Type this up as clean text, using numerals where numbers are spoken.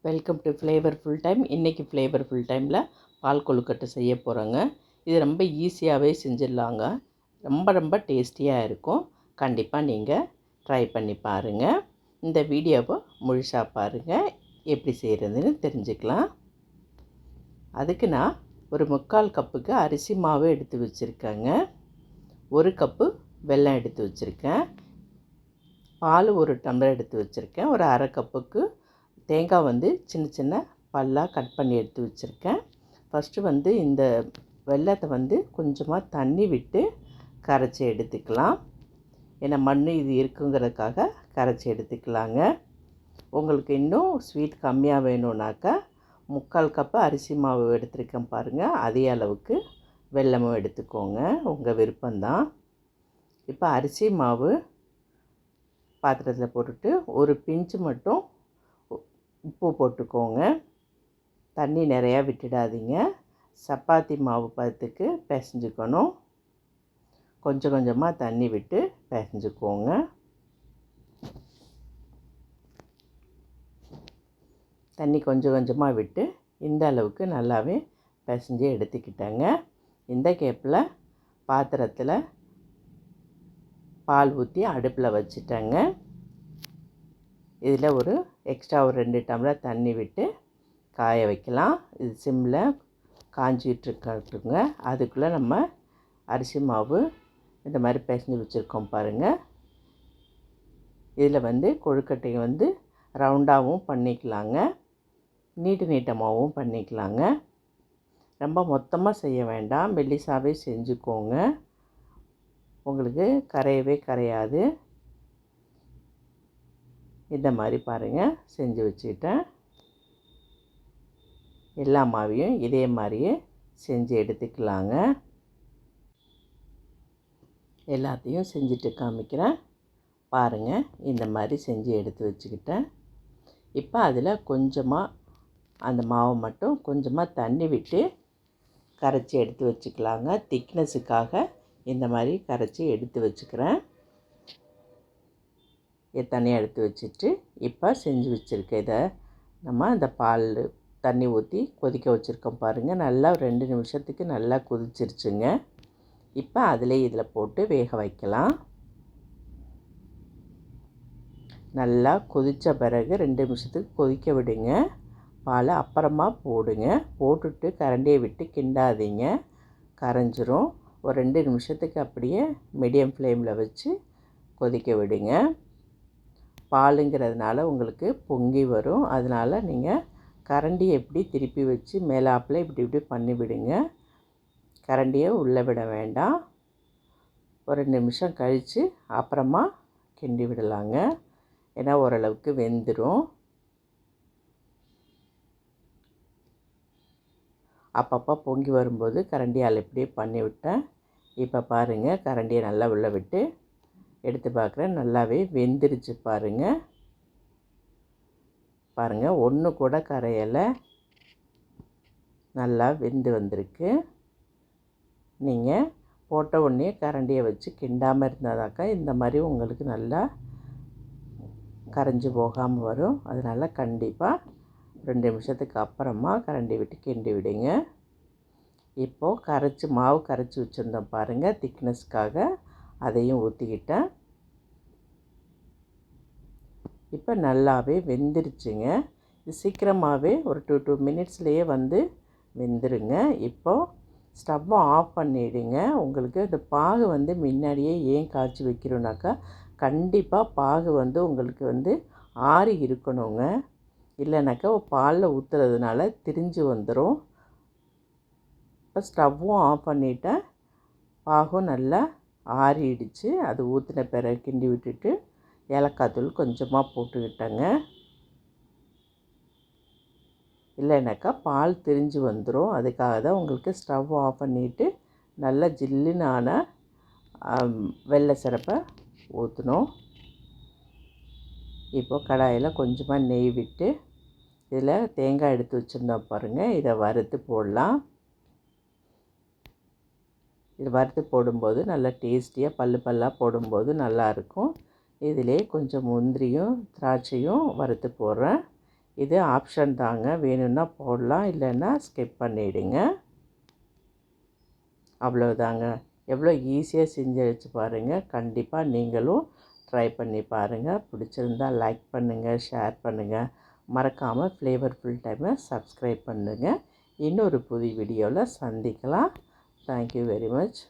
Welcome to flavourful time. இன்றைக்கி flavourful டைமில் பால் கொழுக்கட்டை செய்ய போகிறோங்க. இது ரொம்ப ஈஸியாகவே செஞ்சிடலாங்க. ரொம்ப டேஸ்டியாக இருக்கும். கண்டிப்பாக நீங்கள் ட்ரை பண்ணி பாருங்கள். இந்த வீடியோவை முழுசாக பாருங்கள், எப்படி செய்கிறதுன்னு தெரிஞ்சுக்கலாம். அதுக்கு நான் ஒரு 3/4 கப்புக்கு அரிசி மாவு எடுத்து வச்சுருக்கேங்க. 1 கப்பு வெல்லம் எடுத்து வச்சுருக்கேன். பால் 1 டம்ளர் எடுத்து வச்சுருக்கேன். ஒரு அரை கப்புக்கு தேங்காய் சின்ன சின்ன பல்லாக கட் பண்ணி எடுத்து வச்சுருக்கேன். ஃபஸ்ட்டு இந்த வெல்லத்தை கொஞ்சமாக தண்ணி விட்டு கரைச்சி எடுத்துக்கலாம். ஏன்னா மண் இது இருக்குங்கிறதுக்காக கரைச்சி எடுத்துக்கலாங்க. உங்களுக்கு இன்னும் ஸ்வீட் கம்மியாக வேணும்னாக்கா 3/4 கப்பு அரிசி மாவு எடுத்துருக்கேன் பாருங்கள், அதே அளவுக்கு வெல்லமும் எடுத்துக்கோங்க, உங்கள் விருப்பம்தான். இப்போ அரிசி மாவு பாத்திரத்தில் போட்டுட்டு ஒரு பிஞ்சு மட்டும் உப்பு போட்டுக்கோங்க. தண்ணி நிறையா விட்டுடாதீங்க. சப்பாத்தி மாவு பதத்துக்கு பிசைஞ்சுக்கணும். கொஞ்சம் கொஞ்சமாக தண்ணி விட்டு பிசைஞ்சுக்கோங்க. தண்ணி கொஞ்சம் கொஞ்சமாக விட்டு இந்த அளவுக்கு நல்லாவே பிசைஞ்சு எடுத்துக்கிட்டேங்க. இந்த கேப்பில் பாத்திரத்தில் பால் ஊற்றி அடுப்பில் வச்சுட்டேங்க. இதில் ஒரு எக்ஸ்ட்ரா ஒரு 2 டம்ளர் தண்ணி விட்டு காய வைக்கலாம். இது சிம்மில் காஞ்சிகிட்ருக்கட்டுங்க. அதுக்குள்ளே நம்ம அரிசி மாவு இந்த மாதிரி பிசைஞ்சு வச்சுருக்கோம் பாருங்கள். இதில் கொழுக்கட்டையை ரவுண்டாகவும் பண்ணிக்கலாங்க, நீட்டமாகவும் பண்ணிக்கலாங்க. ரொம்ப மொத்தமாக செய்ய வேண்டாம், மெல்லிசாவே செஞ்சுக்கோங்க. உங்களுக்கு கரையவே கரையாது. இந்த மாதிரி பாருங்கள் செஞ்சு வச்சுக்கிட்டேன். எல்லா மாவையும் இதே மாதிரியே செஞ்சு எடுத்துக்கலாங்க. எல்லாத்தையும் செஞ்சுட்டு காமிக்கிறேன் பாருங்கள். இந்த மாதிரி செஞ்சு எடுத்து வச்சுக்கிட்டேன். இப்போ அதில் கொஞ்சமாக அந்த மாவை மட்டும் கொஞ்சமாக தண்ணி விட்டு கரைச்சி எடுத்து வச்சுக்கலாங்க. திக்னஸுக்காக இந்த மாதிரி கரைச்சி எடுத்து வச்சுக்கிறேன். தனியாக எடுத்து வச்சுட்டு இப்போ செஞ்சு வச்சுருக்க இதை நம்ம அந்த பால் தண்ணி ஊற்றி கொதிக்க வச்சுருக்கோம் பாருங்கள். நல்லா 2 நிமிஷத்துக்கு நல்லா கொதிச்சிருச்சுங்க. இப்போ இதில் போட்டு வேக வைக்கலாம். நல்லா கொதித்த பிறகு 2 நிமிஷத்துக்கு கொதிக்க விடுங்க. பாலை அப்புறமா போடுங்க. போட்டுட்டு கரண்டியை விட்டு கிண்டாதீங்க, கரைஞ்சிரும். ஒரு 2 நிமிஷத்துக்கு அப்படியே மீடியம் ஃப்ளேமில் வச்சு கொதிக்க விடுங்க. பாலுங்கிறதுனால உங்களுக்கு பொங்கி வரும். அதனால் நீங்கள் கரண்டியை எப்படி திருப்பி வச்சு மேலாப்பில் இப்படி பண்ணி விடுங்க. கரண்டியை உள்ளே விட வேண்டாம். ஒரு 2 நிமிஷம் கழித்து அப்புறமா கிண்டி விடலாங்க. ஏன்னா ஓரளவுக்கு வெந்துடும். அப்பப்போ பொங்கி வரும்போது கரண்டியால் இப்படியே பண்ணி விட்டேன். இப்போ பாருங்கள், கரண்டியை நல்லா உள்ளே விட்டு எடுத்து பார்க்குறேன். நல்லாவே வெந்துருச்சு பாருங்கள். ஒன்று கூட கரையலை, நல்லா வெந்து வந்திருக்கு. நீங்கள் போட்ட உடனே கரண்டியை வச்சு கிண்டாமல் இருந்தாதாக்கா இந்த மாதிரி உங்களுக்கு நல்லா கரைஞ்சி போகாமல் வரும். அதனால் கண்டிப்பாக 2 நிமிஷத்துக்கு அப்புறமா கரண்டி விட்டு கிண்டி விடுங்க. இப்போது மாவு கரைச்சி வச்சுருந்தோம் பாருங்கள், திக்னஸ்க்காக அதையும் ஊற்றிக்கிட்டேன். இப்போ நல்லாவே வெந்துருச்சுங்க. இது சீக்கிரமாகவே ஒரு 2 மினிட்ஸ்லேயே வெந்துருங்க. இப்போது ஸ்டவ்வை ஆஃப் பண்ணிவிடுங்க. உங்களுக்கு இந்த பாகு முன்னாடியே ஏன் காய்ச்சி வைக்கிறோன்னாக்கா, கண்டிப்பாக பாகு உங்களுக்கு ஆறி இருக்கணுங்க. இல்லைனாக்கா பாலில் ஊற்றுறதுனால திரிஞ்சு வந்துடும். இப்போ ஸ்டவ்வும் ஆஃப் பண்ணிவிட்டேன். பாகும் நல்லா ஆறிடுச்சு. அது ஊற்றின பிறகு கிண்டி விட்டுட்டு ஏலக்காய் தூள் கொஞ்சமாக போட்டுக்கிட்டேங்க. இல்லைனாக்கா பால் திரிஞ்சு வந்துடும். அதுக்காக தான் உங்களுக்கு ஸ்டவ் ஆஃப் பண்ணிவிட்டு நல்லா ஜில்லுனான வெள்ளை சிரப்பை ஊற்றணும். இப்போது கடாயில் கொஞ்சமாக நெய் விட்டு இதில் தேங்காய் எடுத்து வச்சுருந்தோம் பாருங்கள், இதை வறுத்து போடலாம். இது வறுத்து போடும்போது நல்லா டேஸ்டியாக பல்லாக போடும்போது நல்லாயிருக்கும். இதிலே கொஞ்சம் முந்திரியும் திராட்சையும் வறுத்து போடுறேன். இது ஆப்ஷன் தாங்க, வேணும்னா போடலாம், இல்லைன்னா ஸ்கிப் பண்ணிவிடுங்க. அவ்வளோதாங்க. எவ்வளோ ஈஸியாக செஞ்சு வச்சு பாருங்கள். கண்டிப்பாக நீங்களும் ட்ரை பண்ணி பாருங்கள். பிடிச்சிருந்தால் லைக் பண்ணுங்கள், ஷேர் பண்ணுங்கள். மறக்காமல் ஃப்ளேவர்ஃபுல் டைமை சப்ஸ்கிரைப் பண்ணுங்கள். இன்னொரு புது வீடியோவில் சந்திக்கலாம். Thank you very much.